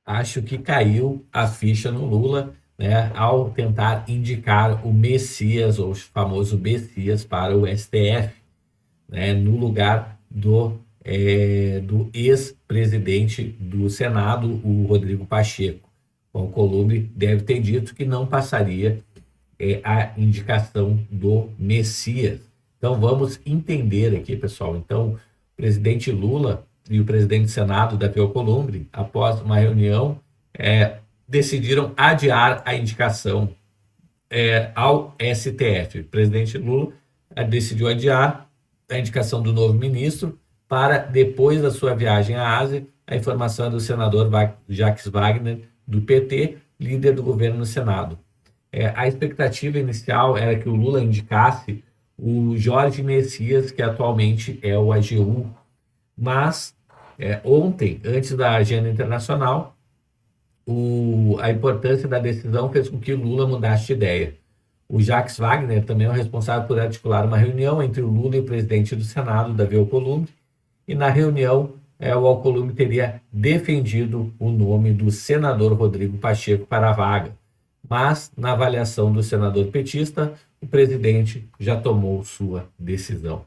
acho que caiu a ficha no Lula, né, ao tentar indicar o Messias, ou o famoso Messias, para o STF, né, no lugar do ex-presidente do Senado, o Rodrigo Pacheco. O Alcolumbre deve ter dito que não passaria a indicação do Messias. Então vamos entender aqui, pessoal. Então, o presidente Lula e o presidente do Senado, Davi Alcolumbre, após uma reunião, decidiram adiar a indicação ao STF. O presidente Lula decidiu adiar a indicação do novo ministro para depois da sua viagem à Ásia. A informação é do senador Jacques Wagner, do PT, líder do governo no Senado. A expectativa inicial era que o Lula indicasse o Jorge Messias, que atualmente é o AGU, mas ontem, antes da agenda internacional, a importância da decisão fez com que o Lula mudasse de ideia. O Jacques Wagner também é o responsável por articular uma reunião entre o Lula e o presidente do Senado, Davi Alcolumbre, e na reunião o Alcolumbre teria defendido o nome do senador Rodrigo Pacheco para a vaga. Mas, na avaliação do senador petista, o presidente já tomou sua decisão.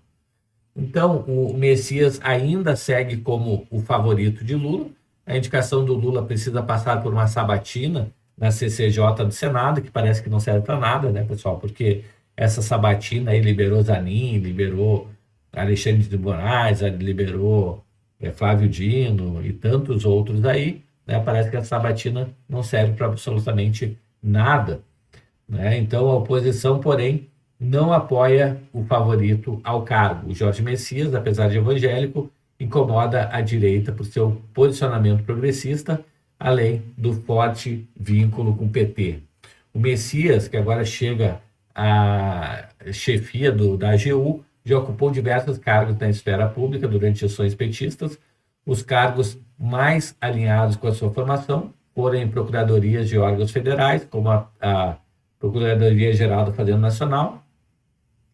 Então, o Messias ainda segue como o favorito de Lula. A indicação do Lula precisa passar por uma sabatina na CCJ do Senado, que parece que não serve para nada, né, pessoal? Porque essa sabatina aí liberou Zanin, liberou Alexandre de Moraes, liberou Flávio Dino e tantos outros aí, né? Parece que a sabatina não serve para absolutamente nada, né? Então, a oposição, porém, não apoia o favorito ao cargo. O Jorge Messias, apesar de evangélico, incomoda a direita por seu posicionamento progressista, além do forte vínculo com o PT. O Messias, que agora chega à chefia da AGU, já ocupou diversos cargos na esfera pública durante gestões petistas. Os cargos mais alinhados com a sua formação foram em procuradorias de órgãos federais, como a Procuradoria-Geral da Fazenda Nacional,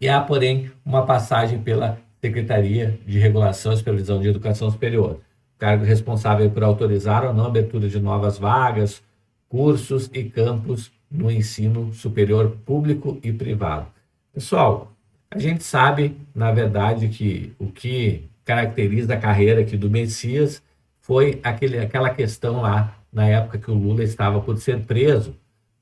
e há, porém, uma passagem pela Secretaria de Regulação e Supervisão de Educação Superior, cargo responsável por autorizar ou não a abertura de novas vagas, cursos e campos no ensino superior público e privado. Pessoal, a gente sabe, na verdade, que o que caracteriza a carreira aqui do Messias foi aquela questão lá, na época que o Lula estava por ser preso,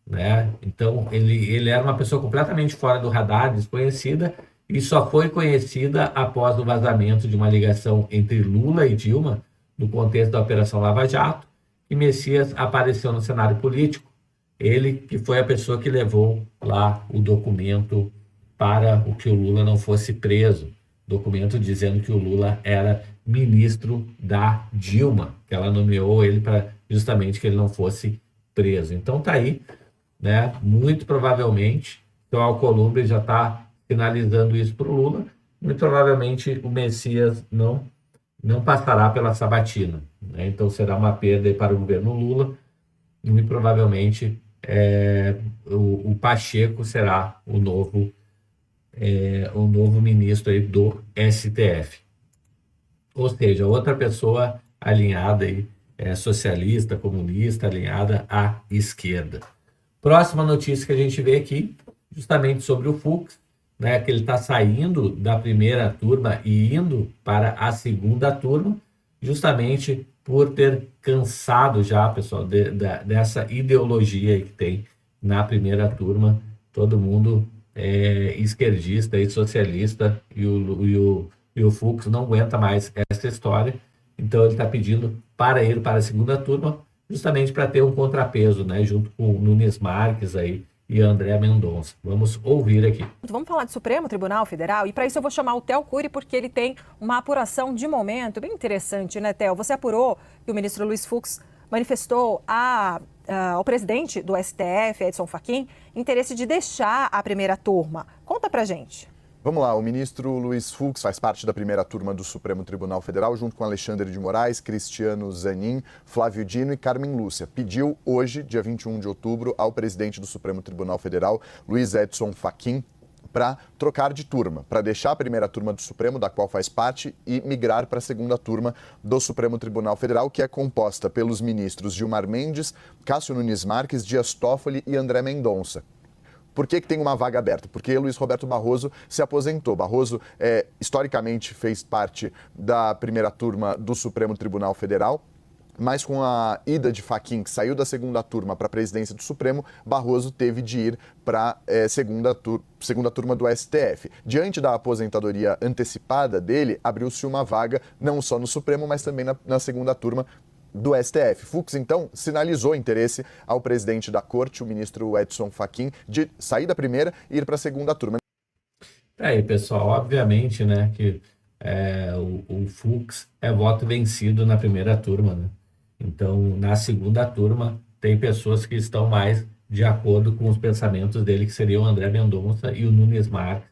né? Então, ele era uma pessoa completamente fora do radar, desconhecida, e só foi conhecida após o vazamento de uma ligação entre Lula e Dilma, no contexto da Operação Lava Jato, e Messias apareceu no cenário político. Ele que foi a pessoa que levou lá o documento para o que o Lula não fosse preso. Documento dizendo que o Lula era ministro da Dilma, que ela nomeou ele para justamente que ele não fosse preso. Então tá aí, né? Muito provavelmente, o Alcolumbre já está sinalizando isso para o Lula. Muito provavelmente o Messias não passará pela sabatina, né? Então será uma perda para o governo Lula. E muito provavelmente o Pacheco será o novo ministro aí do STF. Ou seja, outra pessoa alinhada aí, socialista, comunista, alinhada à esquerda. Próxima notícia que a gente vê aqui, justamente sobre o Fux, né, que ele está saindo da primeira turma e indo para a segunda turma, justamente por ter cansado já, pessoal, dessa ideologia aí que tem na primeira turma. Todo mundo esquerdista e socialista, e o Fux não aguenta mais essa história, então ele está pedindo para ir para a segunda turma, justamente para ter um contrapeso, né, junto com o Nunes Marques aí e André Mendonça. Vamos ouvir aqui. Vamos falar do Supremo Tribunal Federal, e para isso eu vou chamar o Theo Cury, porque ele tem uma apuração de momento bem interessante, né, Theo? Você apurou que o ministro Luiz Fux manifestou ao presidente do STF, Edson Fachin, interesse de deixar a primeira turma. Conta pra gente. Vamos lá, o ministro Luiz Fux faz parte da primeira turma do Supremo Tribunal Federal, junto com Alexandre de Moraes, Cristiano Zanin, Flávio Dino e Carmen Lúcia. Pediu hoje, dia 21 de outubro, ao presidente do Supremo Tribunal Federal, Luiz Edson Fachin, para trocar de turma, para deixar a primeira turma do Supremo, da qual faz parte, e migrar para a segunda turma do Supremo Tribunal Federal, que é composta pelos ministros Gilmar Mendes, Cássio Nunes Marques, Dias Toffoli e André Mendonça. Por que tem uma vaga aberta? Porque Luiz Roberto Barroso se aposentou. Barroso, historicamente, fez parte da primeira turma do Supremo Tribunal Federal, mas com a ida de Fachin, que saiu da segunda turma para a presidência do Supremo, Barroso teve de ir para a segunda turma do STF. Diante da aposentadoria antecipada dele, abriu-se uma vaga não só no Supremo, mas também na segunda turma do STF. Fux, então, sinalizou interesse ao presidente da Corte, o ministro Edson Fachin, de sair da primeira e ir para a segunda turma. Aí, pessoal, obviamente, né, que o Fux é voto vencido na primeira turma, né? Então, na segunda turma, tem pessoas que estão mais de acordo com os pensamentos dele, que seriam o André Mendonça e o Nunes Marques,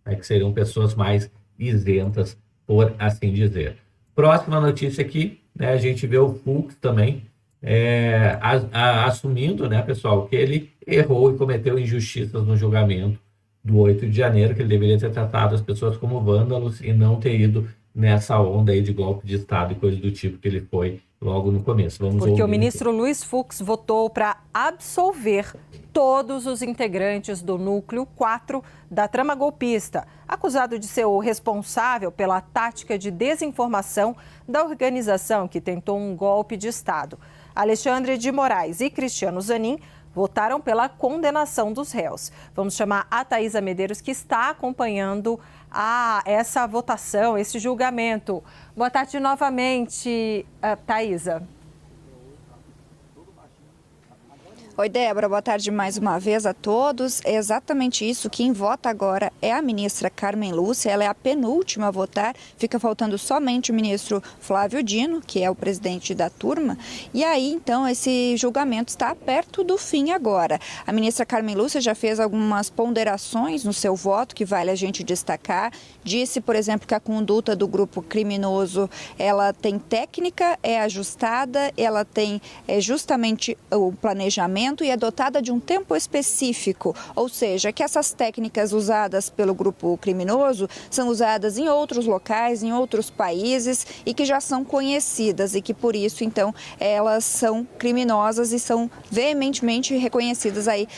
né, que seriam pessoas mais isentas, por assim dizer. Próxima notícia aqui, né, a gente vê o Fux também assumindo, né, pessoal, que ele errou e cometeu injustiças no julgamento do 8 de janeiro, que ele deveria ter tratado as pessoas como vândalos e não ter ido nessa onda aí de golpe de Estado e coisa do tipo que ele foi logo no começo. Porque o ministro Luiz Fux votou para absolver todos os integrantes do núcleo 4 da trama golpista, acusado de ser o responsável pela tática de desinformação da organização que tentou um golpe de Estado. Alexandre de Moraes e Cristiano Zanin votaram pela condenação dos réus. Vamos chamar a Thaisa Medeiros, que está acompanhando essa votação, esse julgamento. Boa tarde novamente, Thaisa. Oi, Débora, boa tarde mais uma vez a todos. É exatamente isso. Quem vota agora é a ministra Carmen Lúcia, ela é a penúltima a votar. Fica faltando somente o ministro Flávio Dino, que é o presidente da turma. E aí, então, esse julgamento está perto do fim agora. A ministra Carmen Lúcia já fez algumas ponderações no seu voto, que vale a gente destacar. Disse, por exemplo, que a conduta do grupo criminoso, ela tem técnica, é ajustada, ela tem justamente o planejamento e é dotada de um tempo específico, ou seja, que essas técnicas usadas pelo grupo criminoso são usadas em outros locais, em outros países e que já são conhecidas e que por isso, então, elas são criminosas e são veementemente reconhecidas aí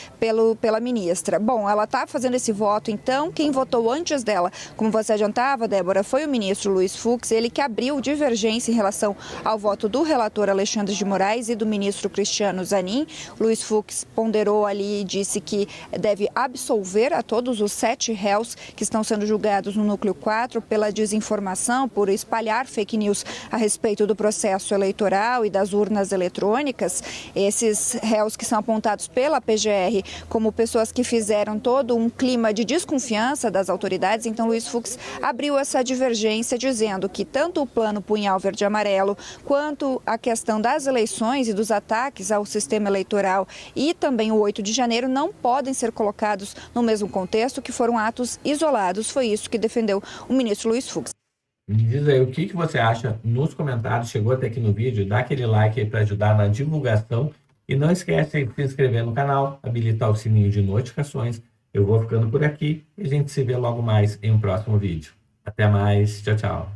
pela ministra. Bom, ela está fazendo esse voto, então, quem votou antes dela, como você adiantava, Débora, foi o ministro Luiz Fux, ele que abriu divergência em relação ao voto do relator Alexandre de Moraes e do ministro Cristiano Zanin. Luiz Fux ponderou ali e disse que deve absolver a todos os 7 réus que estão sendo julgados no Núcleo 4 pela desinformação, por espalhar fake news a respeito do processo eleitoral e das urnas eletrônicas. Esses réus que são apontados pela PGR como pessoas que fizeram todo um clima de desconfiança das autoridades. Então, Luiz Fux abriu essa divergência dizendo que tanto o plano Punhal Verde e Amarelo quanto a questão das eleições e dos ataques ao sistema eleitoral e também o 8 de janeiro não podem ser colocados no mesmo contexto, que foram atos isolados. Foi isso que defendeu o ministro Luiz Fux. Me diz aí o que você acha nos comentários, chegou até aqui no vídeo, dá aquele like aí para ajudar na divulgação e não esquece de se inscrever no canal, habilitar o sininho de notificações. Eu vou ficando por aqui e a gente se vê logo mais em um próximo vídeo. Até mais, tchau, tchau.